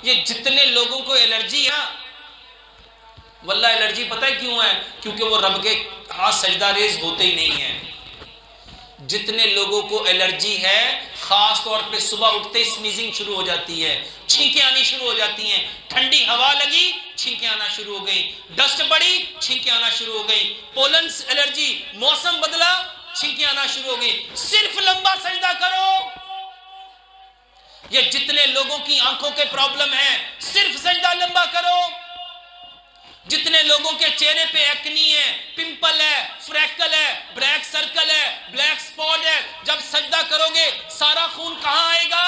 ये जितने लोगों को एलर्जी है, वल्ला एलर्जी पता है क्यों है? क्योंकि वो रब के हाथ सजदा रेज होते ही नहीं है। जितने लोगों को एलर्जी है, खास तौर पे सुबह उठते ही स्नीजिंग शुरू हो जाती है, छींकें आनी शुरू हो जाती हैं, ठंडी हवा लगी छींकें आना शुरू हो गई, डस्ट बढ़ी छींकें आना शुरू हो गई, पोलन एलर्जी, मौसम बदला छींकें आना शुरू हो गई। सिर्फ लंबा सजदा करो। ये जितने लोगों की आंखों के प्रॉब्लम है, सिर्फ सजदा लंबा करो। जितने लोगों के चेहरे पे एक्नी है, पिंपल है, फ्रैकल है, ब्लैक सर्कल है, ब्लैक स्पॉट है, जब सजदा करोगे सारा खून कहां आएगा?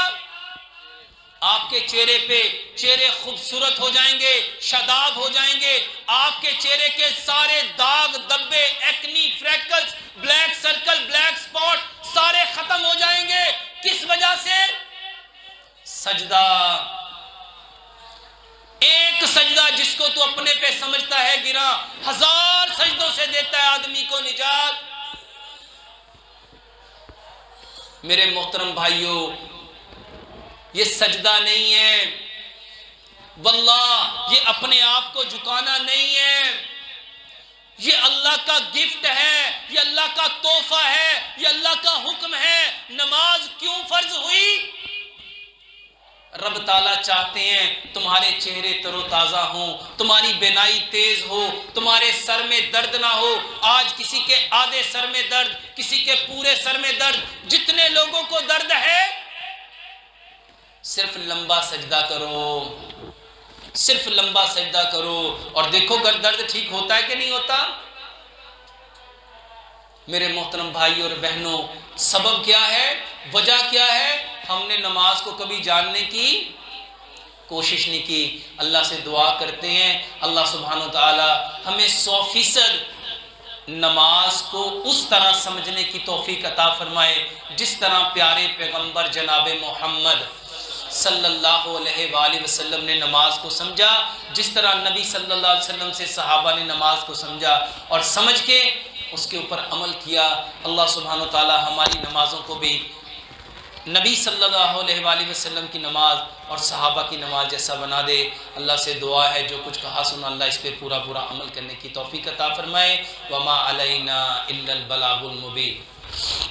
आपके चेहरे पे। चेहरे खूबसूरत हो जाएंगे, शादाब हो जाएंगे। आपके चेहरे के सारे दाग धब्बे, acne, freckles, black circle, black spot सारे खत्म हो जाएंगे। किस वजह से? सजदा। एक सजदा जिसको तू अपने पे समझता है गिरा, 1000 सजदों से देता है आदमी को निजात। मेरे मोहतरम भाइयों, ये सजदा नहीं है, वल्लाह ये अपने आप को झुकाना नहीं है, ये अल्लाह का गिफ्ट है, ये अल्लाह का तोहफा है, ये अल्लाह का हुक्म है। नमाज क्यों फर्ज हुई? रब ताला चाहते हैं तुम्हारे चेहरे तरोताजा हो, तुम्हारी बिनाई तेज हो, तुम्हारे सर में दर्द ना हो। आज किसी के आधे सर में दर्द, किसी के पूरे सर में दर्द, जितने लोगों को दर्द है, सिर्फ लंबा सजदा करो, सिर्फ लंबा सजदा करो और देखो दर्द ठीक होता है कि नहीं होता। मेरे मोहतरम भाई और बहनों, सबब क्या है, वजह क्या है? हमने नमाज को कभी जानने की कोशिश नहीं की। अल्लाह से दुआ करते हैं अल्लाह सुब्हानो ताला हमें 100% नमाज को उस तरह समझने की तौफीक अता फरमाए जिस तरह प्यारे पैगंबर जनाब मोहम्मद सल्लल्लाहु अलैहि वसल्लम ने नमाज को समझा, जिस तरह नबी सल्लल्लाहु अलैहि वसल्लम से सहाबा ने नमाज को समझा और समझ के उसके ऊपर अमल किया। अल्लाह सुब्हानो ताला हमारी नमाजों को भी नबी सल्लल्लाहु अलैहि वसल्लम की नमाज और सहाबा की नमाज जैसा बना दे। अल्लाह से दुआ है जो कुछ कहा सुना अल्लाह इस पर पूरा पूरा अमल करने की तौफीक अता फरमाए। वमा अलैना इल्लल बलागुल मुबीन।